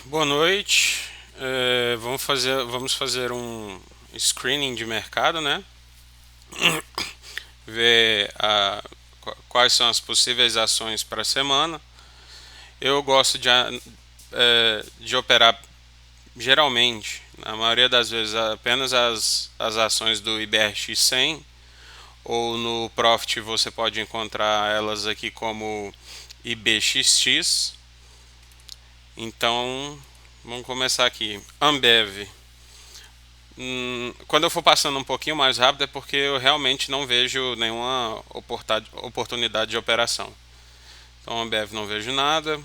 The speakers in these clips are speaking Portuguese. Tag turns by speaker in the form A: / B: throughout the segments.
A: Boa noite. Vamos fazer um screening de mercado, né? Ver quais são as possíveis ações para a semana. Eu gosto de operar geralmente, na maioria das vezes, apenas as ações do IBRX 100 ou no Profit você pode encontrar elas aqui como IBXX. Então, vamos começar aqui. Ambev. Quando eu for passando um pouquinho mais rápido é porque eu realmente não vejo nenhuma oportunidade de operação. Então, Ambev não vejo nada.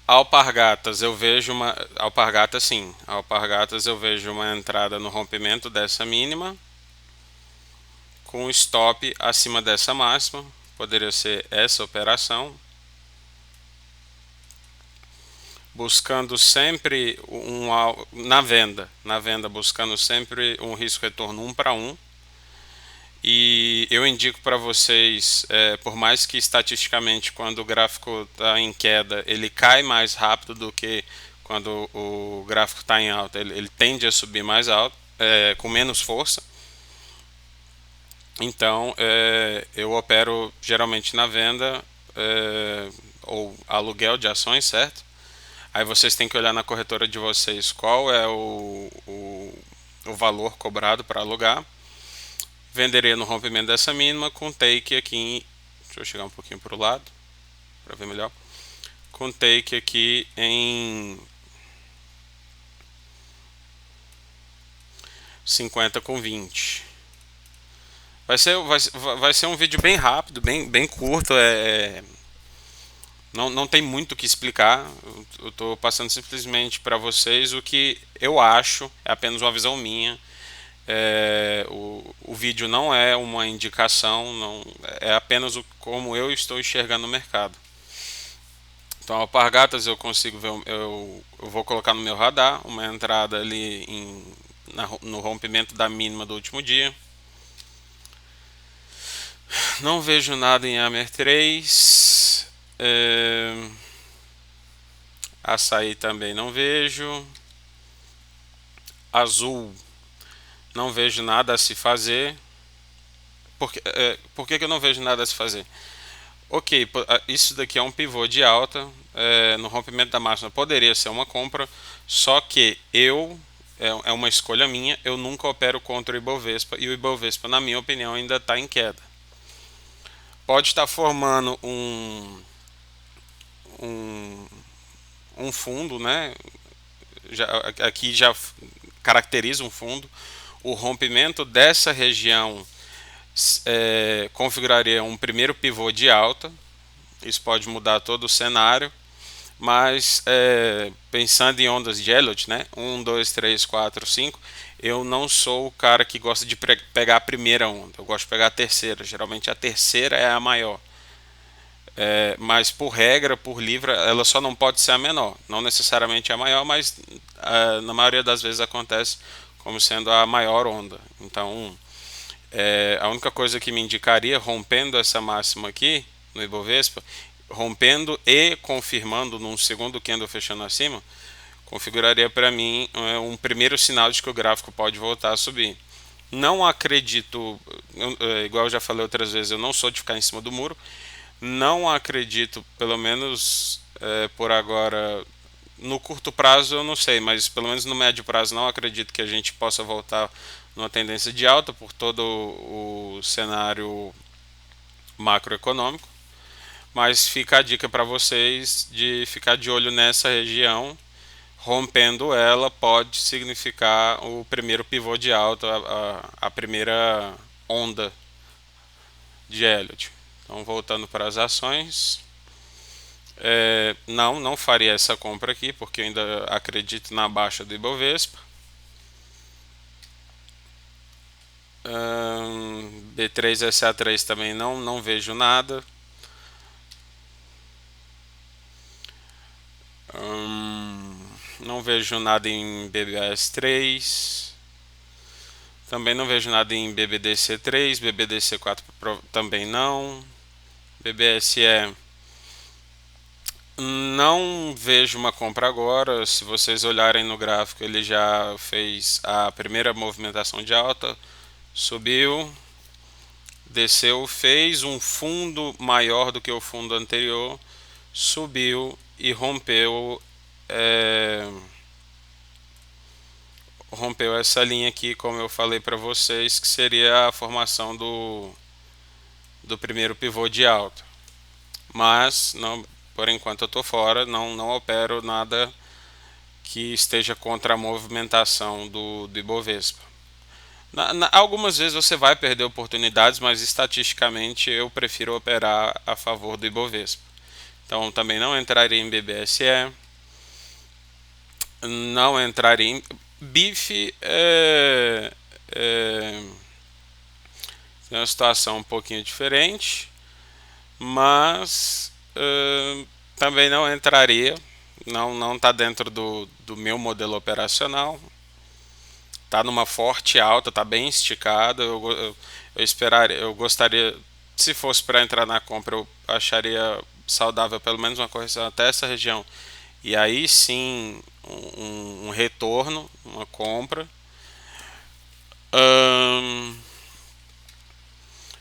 A: Alpargatas eu vejo uma. Alpargatas sim. Alpargatas eu vejo uma entrada no rompimento dessa mínima com stop acima dessa máxima. Poderia ser essa operação. Buscando sempre na venda buscando sempre um risco retorno 1 para 1. E eu indico para vocês, por mais que estatisticamente, quando o gráfico está em queda, ele cai mais rápido do que quando o gráfico está em alta, ele tende a subir mais alto, com menos força. Então, eu opero geralmente na venda ou aluguel de ações, certo? Aí vocês têm que olhar na corretora de vocês qual é o valor cobrado para alugar. Venderia no rompimento dessa mínima com take aqui deixa eu chegar um pouquinho para o lado para ver melhor. Com take aqui em 50 com 20. Vai ser um vídeo bem rápido, bem curto. Não tem muito o que explicar. Eu estou passando simplesmente para vocês o que eu acho, é apenas uma visão minha. O vídeo não é uma indicação, não, é apenas como eu estou enxergando o mercado. Então, alpargatas eu consigo ver, eu vou colocar no meu radar uma entrada ali no rompimento da mínima do último dia. Não vejo nada em Amer 3. Açaí também não vejo. Azul, não vejo nada a se fazer. Por que eu não vejo nada a se fazer? Ok, isso daqui é um pivô de alta. No rompimento da máxima poderia ser uma compra, só que é uma escolha minha, eu nunca opero contra o Ibovespa e o Ibovespa, na minha opinião, ainda está em queda. Pode estar formando um, um fundo, né? Aqui já caracteriza um fundo. O rompimento dessa região configuraria um primeiro pivô de alta. Isso pode mudar todo o cenário. Mas pensando em ondas de Elliott, né? Um, 2, 3, 4, 5. Eu não sou o cara que gosta de pegar a primeira onda. Eu gosto de pegar a terceira. Geralmente a terceira é a maior. Mas por regra, por livre, ela só não pode ser a menor. Não necessariamente a maior, mas na maioria das vezes acontece como sendo a maior onda. Então, a única coisa que me indicaria, rompendo essa máxima aqui no Ibovespa, rompendo e confirmando num segundo candle fechando acima, configuraria para mim um primeiro sinal de que o gráfico pode voltar a subir. Não acredito, igual eu já falei outras vezes, eu não sou de ficar em cima do muro. Não acredito, pelo menos por agora, no curto prazo eu não sei, mas pelo menos no médio prazo não acredito que a gente possa voltar numa tendência de alta por todo o cenário macroeconômico. Mas fica a dica para vocês de ficar de olho nessa região. Rompendo ela pode significar o primeiro pivô de alta, a primeira onda de Elliott. Então, voltando para as ações, não faria essa compra aqui, porque eu ainda acredito na baixa do Ibovespa. B3SA3 também não vejo nada. Não vejo nada em BBAS3. Também não vejo nada em BBDC3, BBDC4 também não. BBSE Não vejo uma compra agora. Se vocês olharem no gráfico, ele já fez a primeira movimentação de alta, subiu, desceu, fez um fundo maior do que o fundo anterior, subiu e rompeu essa linha aqui, como eu falei para vocês, que seria a formação do primeiro pivô de alta. Mas não, por enquanto eu estou fora, não opero nada que esteja contra a movimentação do Ibovespa. Algumas vezes você vai perder oportunidades, mas estatisticamente eu prefiro operar a favor do Ibovespa. Então também não entraria em BBSE, não entraria em BIF. É uma situação um pouquinho diferente, mas também não entraria, não está dentro do meu modelo operacional. Está numa forte alta, está bem esticado. Eu gostaria, se fosse para entrar na compra, eu acharia saudável pelo menos uma correção até essa região. E aí sim, um retorno, uma compra. Ahn,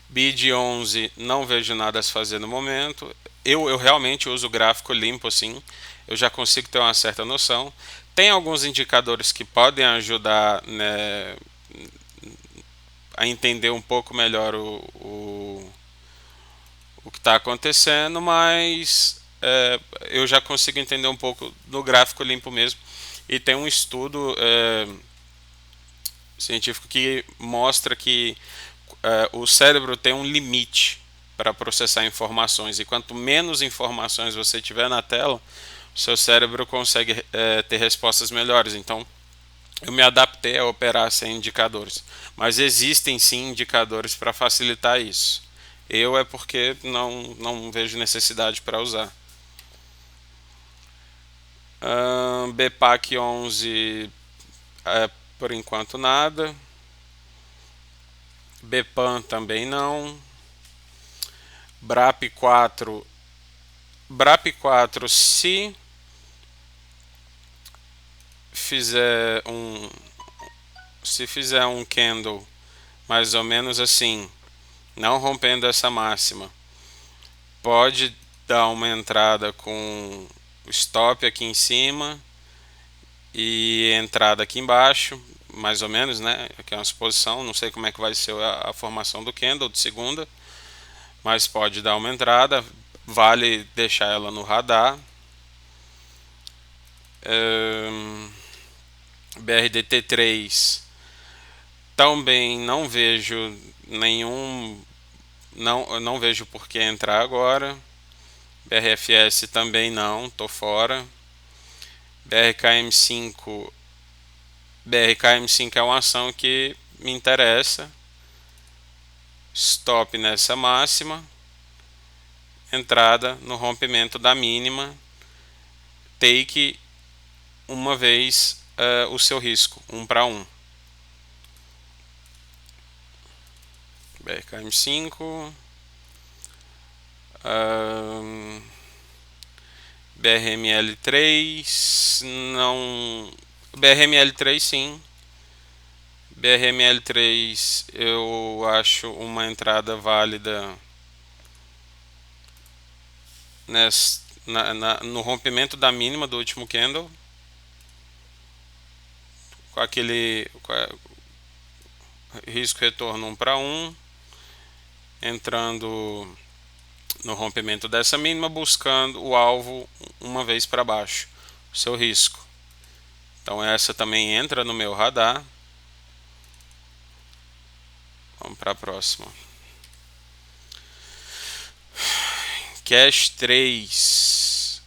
A: Bid 11, não vejo nada a se fazer no momento. Eu realmente uso o gráfico limpo assim, eu já consigo ter uma certa noção. Tem alguns indicadores que podem ajudar, né, a entender um pouco melhor o que está acontecendo, mas eu já consigo entender um pouco no gráfico limpo mesmo. E tem um estudo científico que mostra que o cérebro tem um limite para processar informações, e quanto menos informações você tiver na tela, o seu cérebro consegue ter respostas melhores. Então, eu me adaptei a operar sem indicadores, mas existem sim indicadores para facilitar isso. Eu é porque não vejo necessidade para usar. BPAC 11, por enquanto nada. BPAN também não. BRAP 4. BRAP 4, fizer um se fizer um candle mais ou menos assim, não rompendo essa máxima, pode dar uma entrada com stop aqui em cima e entrada aqui embaixo, mais ou menos, né? Aqui é uma suposição, não sei como é que vai ser a formação do candle de segunda, mas pode dar uma entrada, vale deixar ela no radar. BRDT3 também não vejo nenhum, não vejo por que entrar agora. BRFS também não, tô fora. BRKM5, BRKM5 é uma ação que me interessa. Stop nessa máxima, entrada no rompimento da mínima, take uma vez o seu risco, 1 para 1. BRKM5, BRML3, não. BRML3 sim. BRML3 eu acho uma entrada válida no rompimento da mínima do último candle, com aquele risco retorno 1 para 1, entrando no rompimento dessa mínima, buscando o alvo uma vez para baixo, o seu risco. Então essa também entra no meu radar. Vamos para a próxima. Cash 3.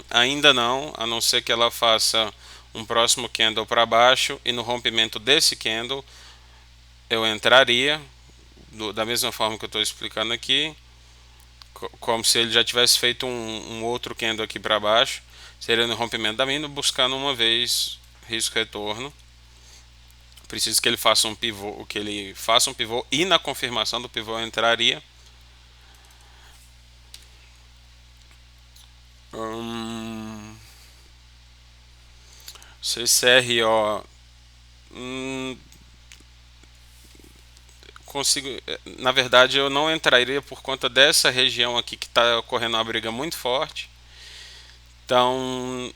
A: Ainda não, a não ser que ela faça um próximo candle para baixo e no rompimento desse candle eu entraria da mesma forma que eu estou explicando aqui, como se ele já tivesse feito um outro candle aqui para baixo, seria no rompimento da mínima, buscando uma vez risco retorno. Preciso que ele faça um pivô, e na confirmação do pivô eu entraria. Hum, CCRO. hum, Consigo. Na verdade, eu não entraria por conta dessa região aqui que está ocorrendo uma briga muito forte. Então,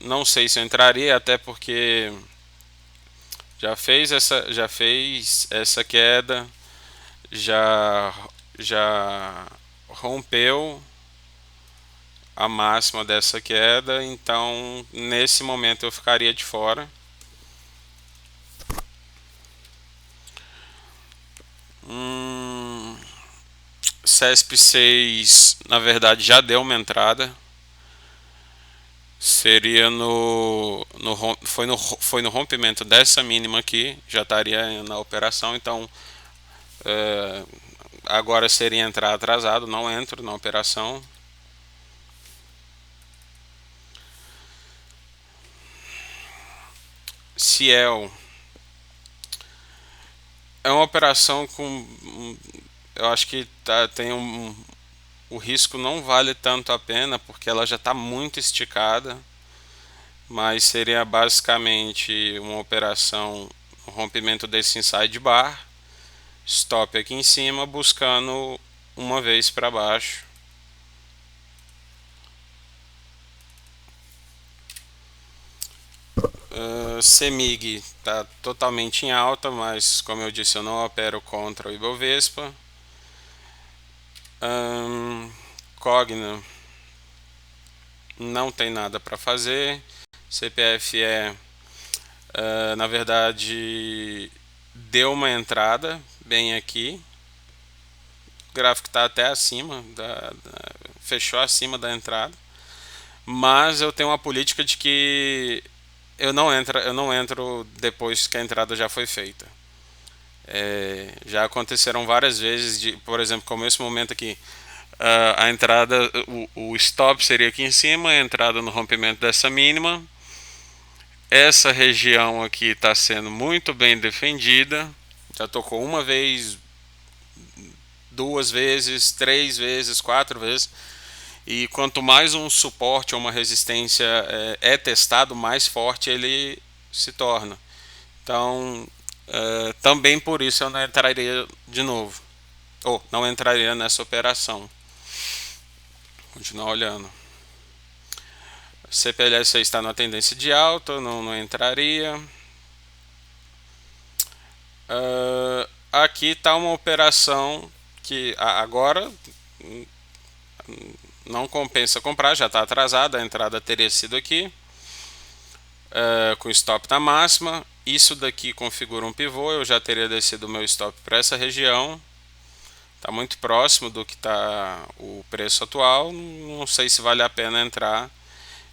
A: não sei se eu entraria, até porque já fez essa queda, já já rompeu a máxima dessa queda, então nesse momento eu ficaria de fora. Hum, CESP 6, na verdade, já deu uma entrada. Seria foi no rompimento dessa mínima aqui, já estaria na operação, então é, agora seria entrar atrasado, não entro na operação. Ciel é uma operação com, eu acho que tem o risco não vale tanto a pena porque ela já está muito esticada, mas seria basicamente uma operação, um rompimento desse inside bar, stop aqui em cima, buscando uma vez para baixo. CEMIG está totalmente em alta, mas como eu disse, eu não opero contra o Ibovespa. Cogna não tem nada para fazer. CPFE, na verdade, deu uma entrada bem aqui. O gráfico está até acima, fechou acima da entrada. Mas eu tenho uma política de que eu não entro depois que a entrada já foi feita. Já aconteceram várias vezes, por exemplo, como esse momento aqui, a entrada, o stop seria aqui em cima, a entrada no rompimento dessa mínima. Essa região aqui está sendo muito bem defendida. Já tocou uma vez, duas vezes, três vezes, quatro vezes. E quanto mais um suporte ou uma resistência é testado, mais forte ele se torna. Então, também por isso eu não entraria de novo. Ou não entraria nessa operação. Continuar olhando. CPLS está numa tendência de alta, não entraria. Aqui está uma operação que agora não compensa comprar, já está atrasada, a entrada teria sido aqui, com stop na máxima. Isso daqui configura um pivô, eu já teria descido o meu stop para essa região. Está muito próximo do que está o preço atual, não sei se vale a pena entrar.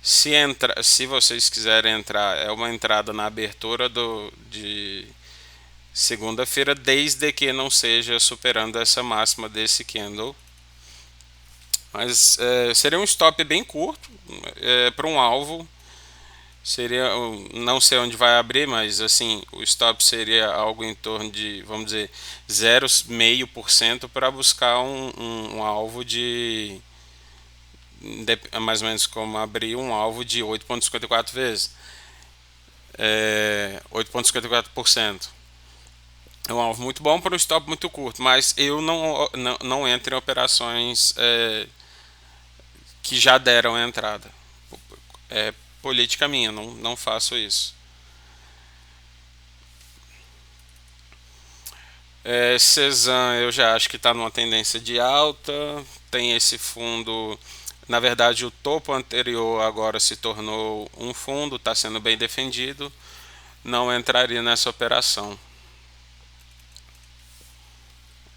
A: Se vocês quiserem entrar, é uma entrada na abertura de segunda-feira, desde que não seja superando essa máxima desse candle. Mas seria um stop bem curto para um alvo. Seria, não sei onde vai abrir, mas assim, o stop seria algo em torno de, vamos dizer, 0,5% para buscar um alvo mais ou menos como abrir um alvo de 8,54 vezes. 8,54%. É um alvo muito bom para um stop muito curto, mas eu não entro em operações que já deram a entrada. É política minha, não faço isso. Cezan eu já acho que está numa tendência de alta. Tem esse fundo. Na verdade, o topo anterior agora se tornou um fundo, está sendo bem defendido. Não entraria nessa operação.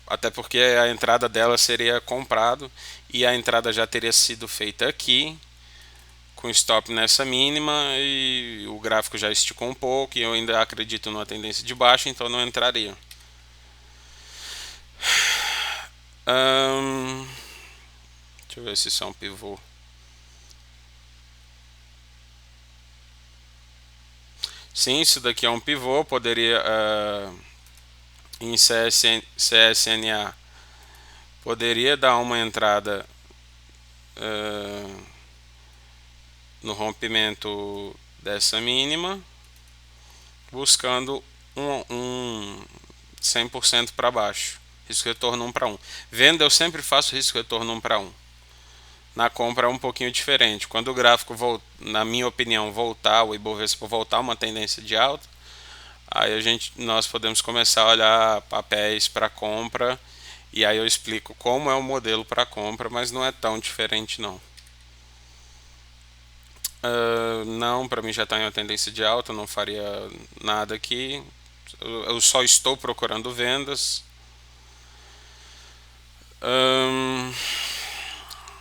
A: Até porque a entrada dela seria comprado e a entrada já teria sido feita aqui, com stop nessa mínima, e o gráfico já esticou um pouco e eu ainda acredito numa tendência de baixa, então não entraria. Deixa eu ver se isso é um pivô. Sim, isso daqui é um pivô, poderia em CSNA poderia dar uma entrada no rompimento dessa mínima, buscando um 100% para baixo. Risco retorno 1 para 1. Venda eu sempre faço risco retorno 1 para 1. Na compra é um pouquinho diferente. Quando o gráfico, na minha opinião, voltar, o Ibovespa voltar uma tendência de alta, aí nós podemos começar a olhar papéis para compra, e aí eu explico como é o modelo para compra, mas não é tão diferente não. Não, para mim já está em uma tendência de alta, não faria nada aqui. Eu só estou procurando vendas.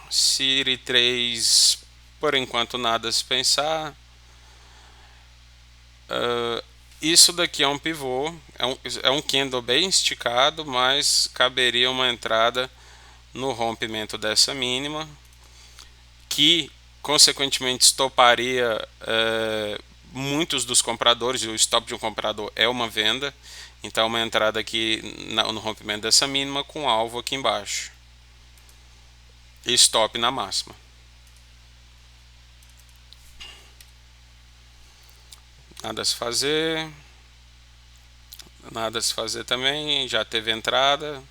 A: Ciri 3, por enquanto nada a se pensar. Isso daqui é um pivô, é um candle bem esticado, mas caberia uma entrada no rompimento dessa mínima, que consequentemente estoparia muitos dos compradores, e o stop de um comprador é uma venda, então uma entrada aqui no rompimento dessa mínima com alvo aqui embaixo e stop na máxima. Nada a se fazer, nada a se fazer também, já teve entrada.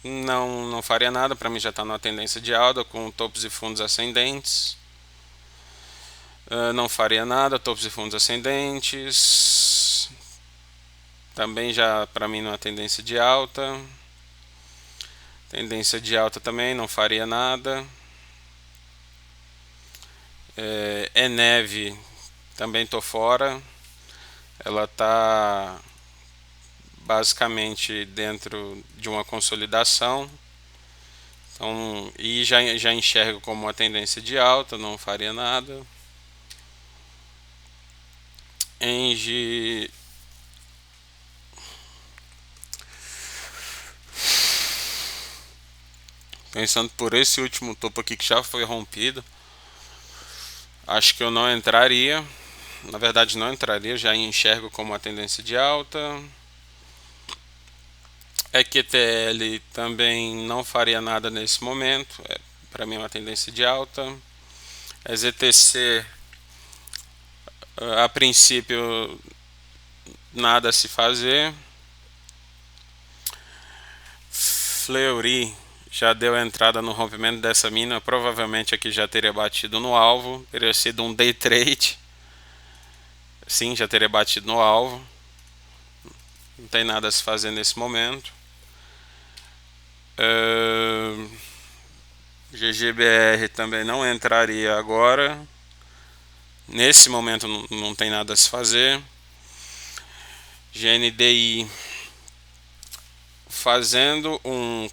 A: Não faria nada, para mim já está numa tendência de alta com topos e fundos ascendentes. Não faria nada, topos e fundos ascendentes. Também já para mim numa tendência de alta. Tendência de alta também, não faria nada. Neve, também estou fora. Ela está basicamente dentro de uma consolidação. Então, e já enxergo como uma tendência de alta, não faria nada. Engie, pensando por esse último topo aqui que já foi rompido, acho que eu não entraria. Na verdade não entraria, já enxergo como uma tendência de alta. EQTL também não faria nada nesse momento, para mim é uma tendência de alta. EZTC, a princípio nada a se fazer. Fleury já deu entrada no rompimento dessa mínima, provavelmente aqui já teria batido no alvo, teria sido um day trade. Sim, já teria batido no alvo. Não tem nada a se fazer nesse momento. GGBR também não entraria agora. Nesse momento não tem nada a se fazer. GNDI fazendo um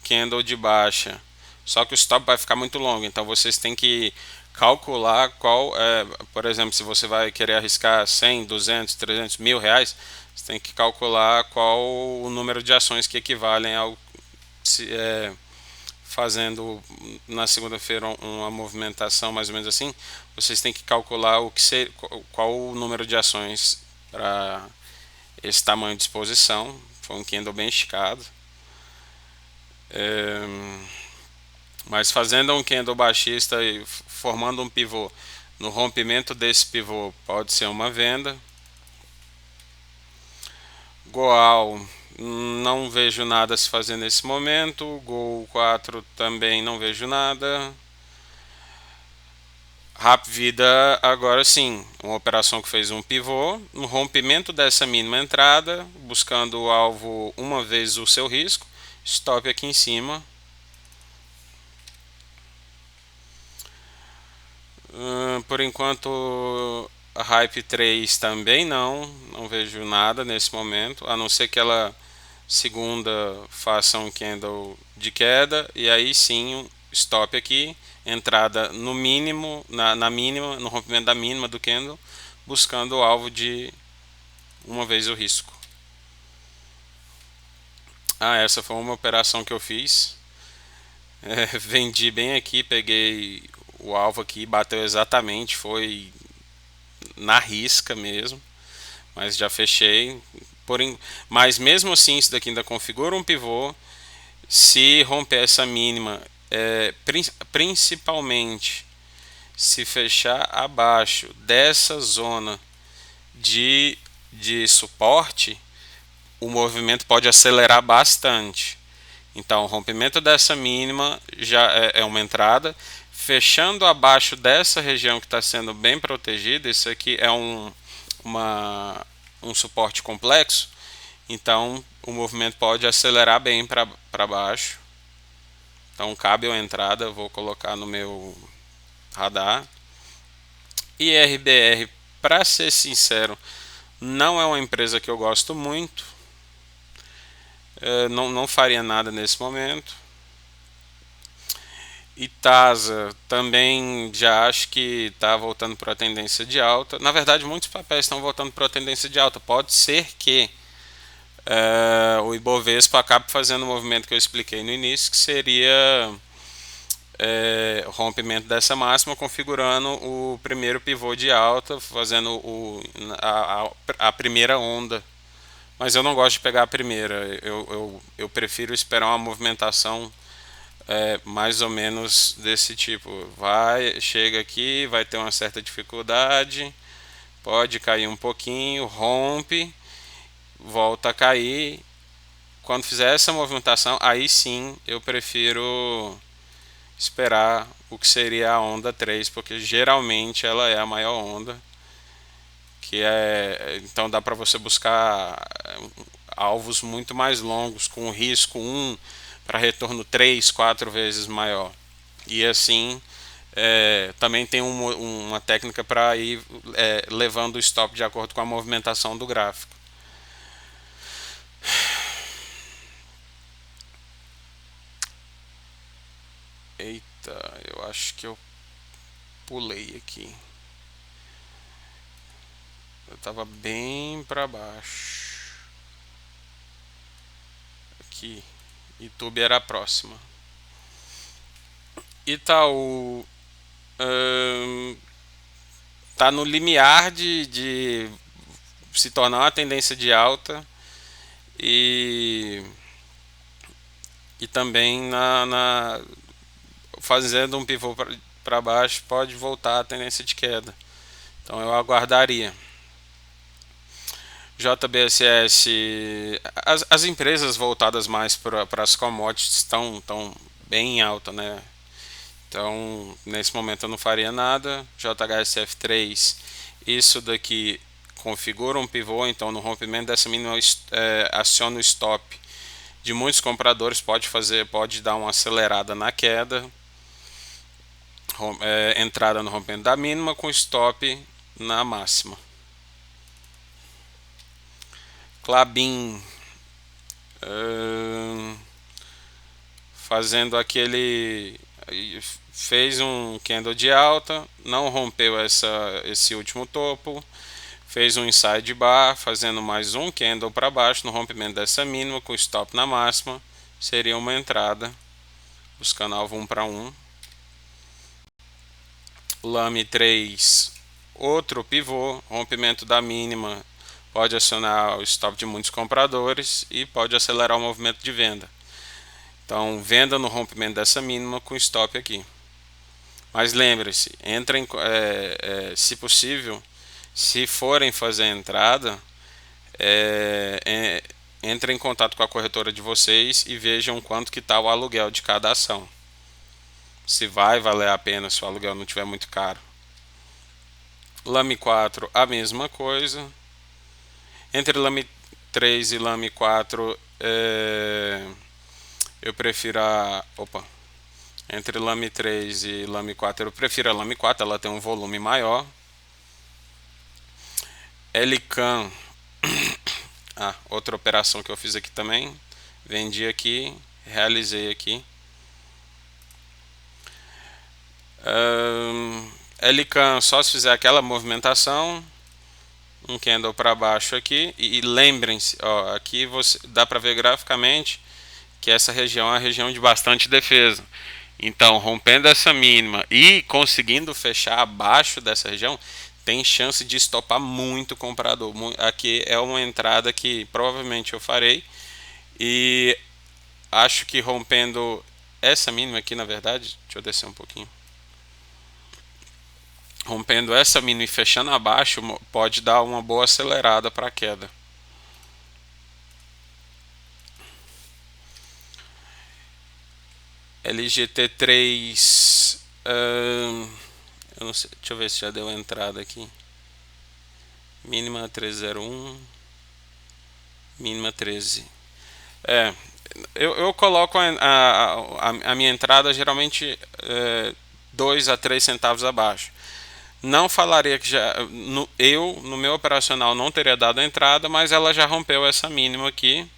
A: candle de baixa, só que o stop vai ficar muito longo, então vocês têm que calcular qual por exemplo, se você vai querer arriscar 100, 200, 300, R$ 1.000, você tem que calcular qual o número de ações que equivalem ao fazendo na segunda-feira uma movimentação mais ou menos assim. Vocês têm que calcular qual o número de ações para esse tamanho de exposição. Foi um candle bem esticado. Mas fazendo um candle baixista e formando um pivô, no rompimento desse pivô pode ser uma venda. Goal, não vejo nada a se fazer nesse momento. Gol 4 também não vejo nada. Rapvida, agora sim, uma operação que fez um pivô, no rompimento dessa mínima entrada, buscando o alvo uma vez o seu risco, stop aqui em cima. Por enquanto, a Hype 3 também não vejo nada nesse momento, a não ser que ela segunda faça um candle de queda, e aí sim, um stop aqui, entrada no mínimo, na mínima, no rompimento da mínima do candle, buscando o alvo de uma vez o risco. Essa foi uma operação que eu fiz. Vendi bem aqui, peguei o alvo aqui, bateu exatamente, foi na risca mesmo, mas já fechei. Mas mesmo assim, isso daqui ainda configura um pivô. Se romper essa mínima principalmente se fechar abaixo dessa zona de, de suporte, o movimento pode acelerar bastante. Então, o rompimento dessa mínima já é uma entrada. Fechando abaixo dessa região que está sendo bem protegida, isso aqui é uma, um suporte complexo. Então, o movimento pode acelerar bem para baixo. Então, cabe uma entrada, eu vou colocar no meu radar. E RBR, para ser sincero, não é uma empresa que eu gosto muito. Não faria nada nesse momento. Itasa também já acho que está voltando para a tendência de alta. Na verdade, muitos papéis estão voltando para a tendência de alta. Pode ser que o Ibovespa acabe fazendo o movimento que eu expliquei no início, que seria o rompimento dessa máxima, configurando o primeiro pivô de alta, fazendo a primeira onda. Mas eu não gosto de pegar a primeira. Eu prefiro esperar uma movimentação mais ou menos desse tipo. Chega aqui, vai ter uma certa dificuldade, pode cair um pouquinho, rompe, volta a cair. Quando fizer essa movimentação, aí sim eu prefiro esperar o que seria a onda 3, porque geralmente ela é a maior onda, que então dá para você buscar alvos muito mais longos, com risco 1 para retorno 3, 4 vezes maior. E assim, também tem uma técnica para ir levando o stop de acordo com a movimentação do gráfico. Eita, eu acho que eu pulei aqui. Eu estava bem para baixo. Aqui. YouTube era a próxima. Itaú tá no limiar de se tornar uma tendência de alta e, e também fazendo um pivô para baixo pode voltar a tendência de queda. Então eu aguardaria. JBSS, as empresas voltadas mais para as commodities estão bem em alta, né? Então, nesse momento eu não faria nada. JHSF3, isso daqui configura um pivô, então no rompimento dessa mínima aciona o stop de muitos compradores, pode dar uma acelerada na queda. Entrada no rompimento da mínima com stop na máxima. Klabin fazendo fez um candle de alta, não rompeu esse último topo, fez um inside bar, fazendo mais um candle para baixo no rompimento dessa mínima com stop na máxima, seria uma entrada, buscando alvo 1 para 1. Lame 3, outro pivô, rompimento da mínima, pode acionar o stop de muitos compradores e pode acelerar o movimento de venda. Então, venda no rompimento dessa mínima com stop aqui. Mas lembre-se, se possível, se forem fazer a entrada, entre em contato com a corretora de vocês e vejam quanto que está o aluguel de cada ação. Se vai valer a pena se o aluguel não estiver muito caro. Lame 4, a mesma coisa. Entre Lame 3 e Lame 4, eu prefiro entre Lame 3 e Lame 4, eu prefiro a Lame 4, ela tem um volume maior. Elican, outra operação que eu fiz aqui também, vendi aqui, realizei aqui. Elican, só se fizer aquela movimentação, um candle para baixo aqui, e lembrem-se, aqui dá para ver graficamente que essa região é uma região de bastante defesa. Então, rompendo essa mínima e conseguindo fechar abaixo dessa região, tem chance de estopar muito comprador. Aqui é uma entrada que provavelmente eu farei e acho que rompendo essa mínima aqui, na verdade, deixa eu descer um pouquinho. Rompendo essa mínima e fechando abaixo, pode dar uma boa acelerada para a queda. LGT3, eu não sei, deixa eu ver se já deu entrada aqui. Mínima 301, mínima 13. Eu coloco a minha entrada geralmente 2 a 3 centavos abaixo. Não falaria que já. No meu operacional não teria dado a entrada, mas ela já rompeu essa mínima aqui.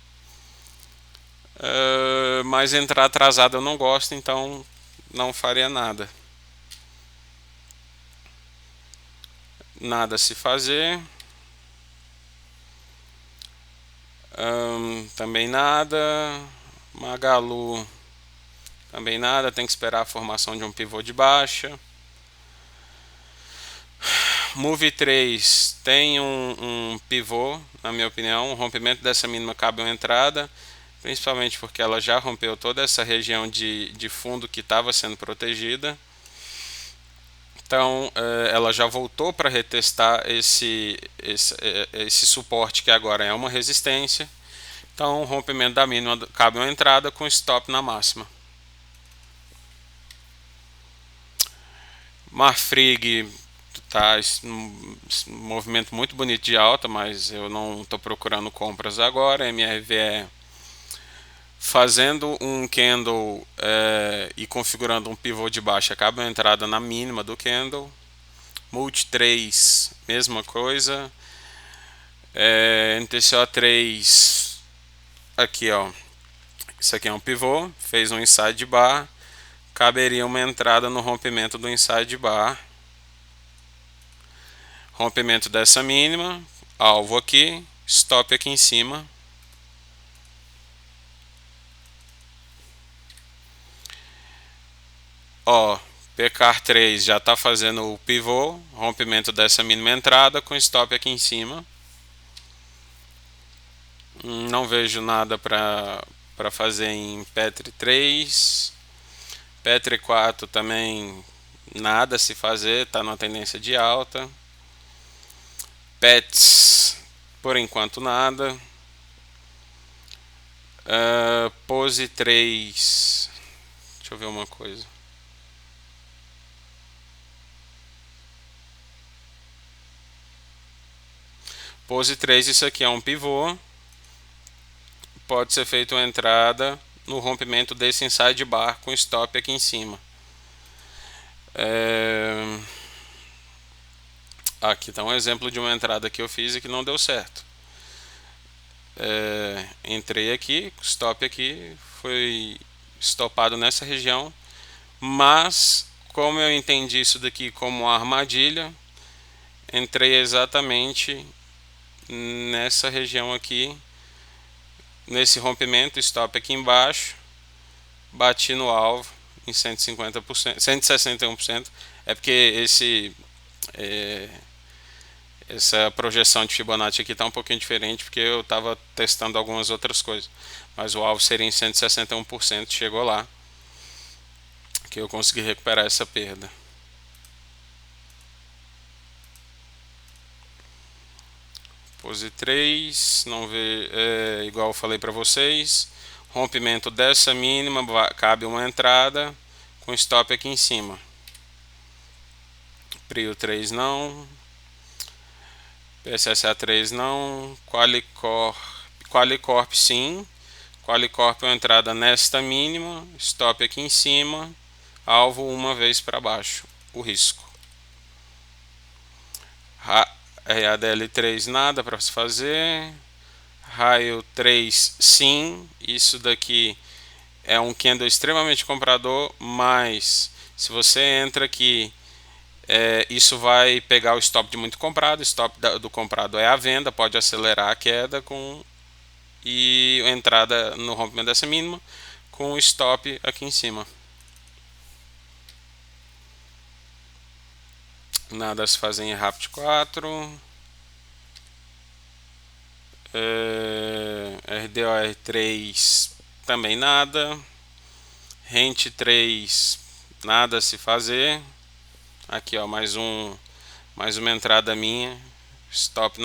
A: Mas entrar atrasado eu não gosto, então não faria nada. Nada a se fazer. Também nada. Magalu também nada. Tem que esperar a formação de um pivô de baixa. Move 3 tem um pivô, na minha opinião. O rompimento dessa mínima cabe uma entrada, principalmente porque ela já rompeu toda essa região de fundo que estava sendo protegida. Então ela já voltou para retestar esse suporte que agora é uma resistência. Então o rompimento da mínima cabe uma entrada com stop na máxima. Marfrig tá um movimento muito bonito de alta, mas eu não estou procurando compras agora. MRVE fazendo um candle e configurando um pivô de baixa, acaba a entrada na mínima do candle. Multi 3, mesma coisa. NTCO 3, aqui ó, isso aqui é um pivô, fez um inside bar, caberia uma entrada no rompimento do inside bar. Rompimento dessa mínima, alvo aqui, stop aqui em cima. Ó, PKR3 já está fazendo o pivô, rompimento dessa mínima entrada com stop aqui em cima. Não vejo nada para fazer em Petri 3. Petri 4 também nada a se fazer, está numa tendência de alta. Pets, por enquanto nada. Pose 3. Deixa eu ver uma coisa. Pose 3, isso aqui é um pivô. Pode ser feita uma entrada no rompimento desse inside bar com stop aqui em cima. Aqui está um exemplo de uma entrada que eu fiz e que não deu certo. Entrei aqui, stop aqui, foi stopado nessa região, mas como eu entendi isso daqui como uma armadilha, entrei exatamente nessa região aqui, nesse rompimento, stop aqui embaixo, bati no alvo em 150%, 161%. É porque essa projeção de Fibonacci aqui está um pouquinho diferente, porque eu estava testando algumas outras coisas, mas o alvo seria em 161%, chegou lá, que eu consegui recuperar essa perda. Pose 3, não vê, igual eu falei para vocês, rompimento dessa mínima, cabe uma entrada com stop aqui em cima. Prio 3 não, PSSA 3 não, Qualicorp sim, Qualicorp é uma entrada nesta mínima, stop aqui em cima, alvo uma vez para baixo, o risco. RADL3 nada para se fazer, Raio 3 sim, isso daqui é um candle extremamente comprador, mas se você entra aqui, isso vai pegar o stop de muito comprado, o stop do comprado é a venda, pode acelerar a queda e a entrada no rompimento dessa mínima com o stop aqui em cima. Nada a se fazer em Rapid 4. RDOR 3 também nada. Rente 3, nada a se fazer. Aqui, ó, mais uma entrada minha. Stop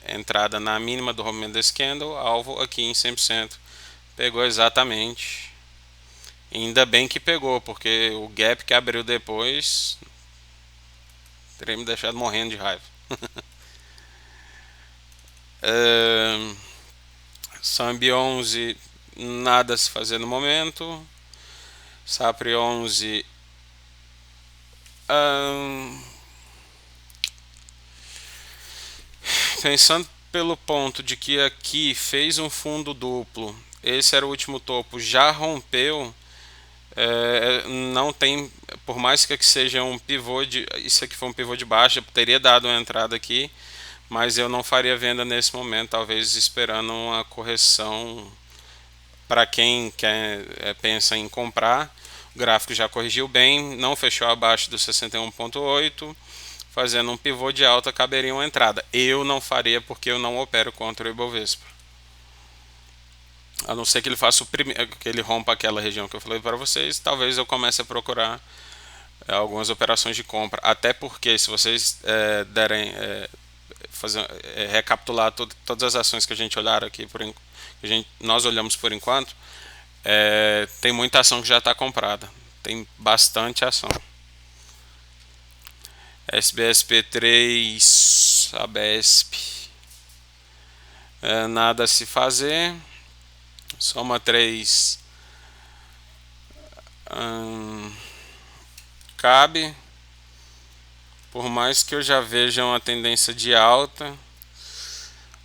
A: entrada na mínima do rompimento desse candle, alvo aqui em 100%. Pegou exatamente. Ainda bem que pegou, porque o gap que abriu depois teria me deixado morrendo de raiva. Sambi 11, nada a se fazer no momento. Sapri 11, pensando pelo ponto de que aqui fez um fundo duplo, esse era o último topo, já rompeu, não tem, por mais que aqui seja um pivô isso aqui foi um pivô de baixa, teria dado uma entrada aqui, mas eu não faria venda nesse momento, talvez esperando uma correção para quem pensa em comprar. O gráfico já corrigiu bem, não fechou abaixo do 61,8, fazendo um pivô de alta caberia uma entrada. Eu não faria porque eu não opero contra o Ibovespa. A não ser que ele faça que ele rompa aquela região que eu falei para vocês, talvez eu comece a procurar algumas operações de compra. Até porque se vocês derem recapitular todas as ações que a gente olhar aqui nós olhamos por enquanto, tem muita ação que já está comprada. Tem bastante ação. SBSP3, ABESP, nada a se fazer. Soma 3, cabe. Por mais que eu já veja uma tendência de alta,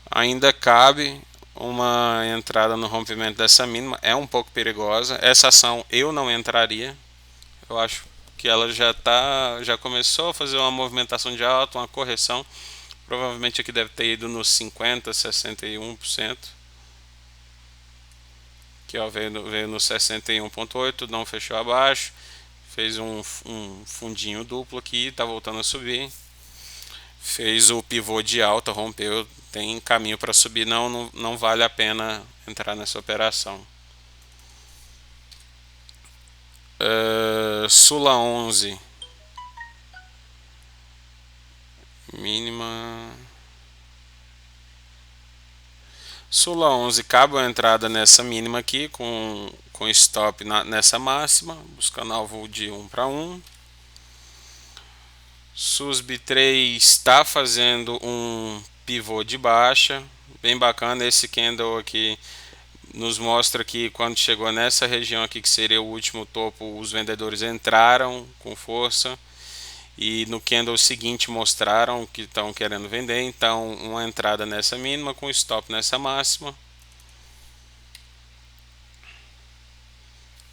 A: ainda cabe uma entrada no rompimento dessa mínima. É um pouco perigosa. Essa ação eu não entraria. Eu acho que ela já começou a fazer uma movimentação de alta, uma correção. Provavelmente aqui deve ter ido nos 50, 61%. Aqui ó, veio no 61,8, não fechou abaixo. Fez um fundinho duplo aqui, está voltando a subir. Fez o pivô de alta, rompeu, tem caminho para subir, não vale a pena entrar nessa operação. Sula 11, mínima. Sula 11, cabe a entrada nessa mínima aqui com stop nessa máxima, buscando alvo de 1 para 1. SUSB 3 está fazendo um pivô de baixa, bem bacana. Esse candle aqui nos mostra que quando chegou nessa região aqui, que seria o último topo, os vendedores entraram com força e no candle seguinte mostraram que estão querendo vender. Então uma entrada nessa mínima com stop nessa máxima.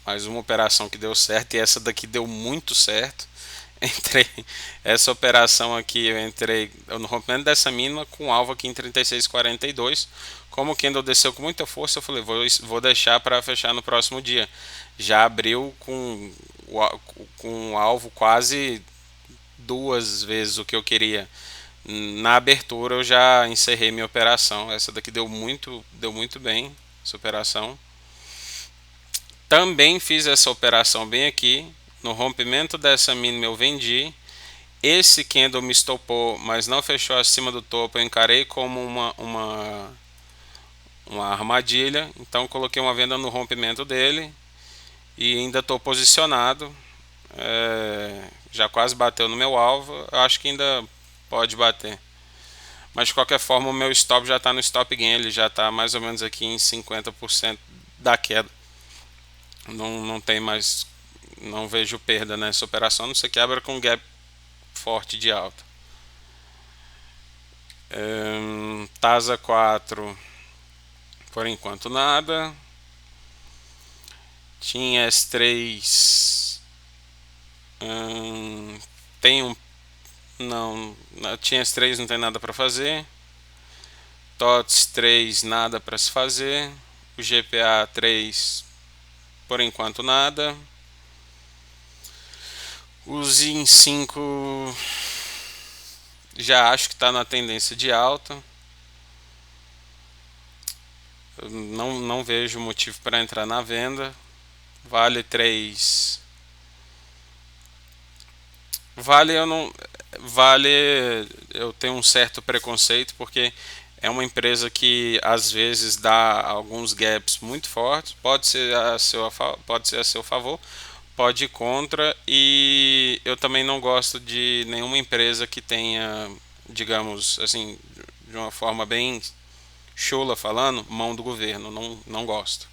A: Mais uma operação que deu certo, e essa daqui deu muito certo. Entrei essa operação aqui, eu entrei no rompimento dessa mínima com alvo aqui em 36,42. Como o candle desceu com muita força, eu falei, vou deixar para fechar no próximo dia. Já abriu com o alvo quase duas vezes o que eu queria. Na abertura eu já encerrei minha operação. Essa daqui deu muito bem, essa operação. Também fiz essa operação bem aqui. No rompimento dessa mínima eu vendi. Esse candle me estopou, mas não fechou acima do topo. Eu encarei como uma armadilha. Então coloquei uma venda no rompimento dele. E ainda estou posicionado. Já quase bateu no meu alvo. Eu acho que ainda pode bater. Mas de qualquer forma o meu stop já está no stop gain. Ele já está mais ou menos aqui em 50% da queda. Não tem mais, não vejo perda nessa operação, não sei que abra com gap forte de alta. TASA 4, por enquanto nada. Tinha S3, tem não, tinha S3, não tem nada para fazer. TOTS 3, nada para se fazer. O GPA 3, por enquanto nada. O ZIN 5 já acho que está na tendência de alta. Não vejo motivo para entrar na venda. Vale 3. Vale eu não. Vale eu tenho um certo preconceito porque é uma empresa que às vezes dá alguns gaps muito fortes. Pode ser a seu favor, pode ir contra. E eu também não gosto de nenhuma empresa que tenha, digamos assim, de uma forma bem chula falando, mão do governo. Não gosto.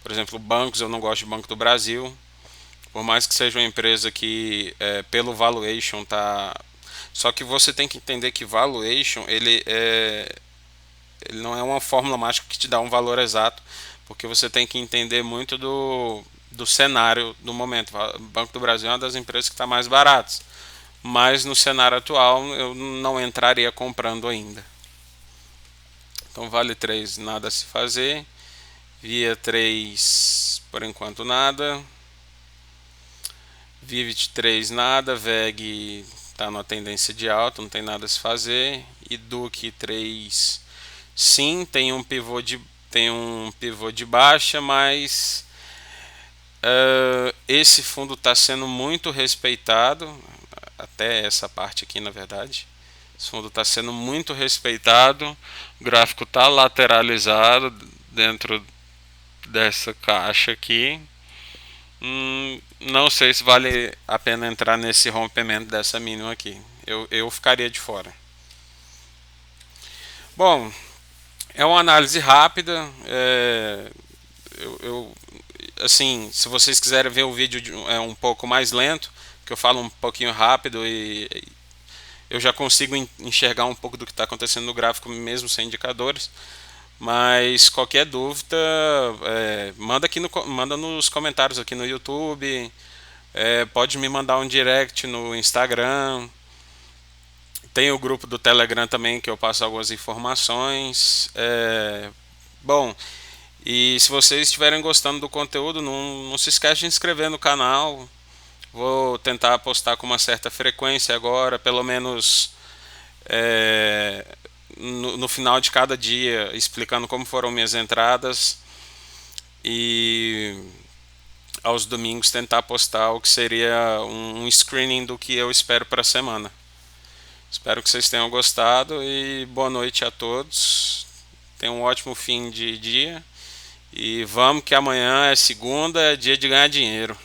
A: Por exemplo, bancos, eu não gosto de Banco do Brasil. Por mais que seja uma empresa que pelo valuation tá. Só que você tem que entender que valuation ele não é uma fórmula mágica que te dá um valor exato, porque você tem que entender muito do cenário do momento. O Banco do Brasil é uma das empresas que está mais baratas, mas no cenário atual eu não entraria comprando ainda. Então vale 3 nada a se fazer. Via 3 por enquanto nada. Vivid 3 nada. VEG está numa tendência de alta, não tem nada a se fazer. E Duque 3 sim, tem um pivô de baixa, mas esse fundo está sendo muito respeitado, até essa parte aqui na verdade. Esse fundo está sendo muito respeitado, o gráfico está lateralizado dentro dessa caixa aqui. Não sei se vale a pena entrar nesse rompimento dessa mínima aqui. Eu ficaria de fora. Bom, é uma análise rápida. Assim, se vocês quiserem ver o vídeo um pouco mais lento, que eu falo um pouquinho rápido e eu já consigo enxergar um pouco do que está acontecendo no gráfico mesmo sem indicadores. Mas qualquer dúvida, manda nos comentários aqui no YouTube. Pode me mandar um direct no Instagram. Tem o grupo do Telegram também que eu passo algumas informações. Bom, e se vocês estiverem gostando do conteúdo, não se esqueça de inscrever no canal. Vou tentar postar com uma certa frequência agora, pelo menos no final de cada dia, explicando como foram minhas entradas. E aos domingos tentar postar o que seria um screening do que eu espero para a semana. Espero que vocês tenham gostado e boa noite a todos. Tenham um ótimo fim de dia. E vamos que amanhã é segunda, é dia de ganhar dinheiro.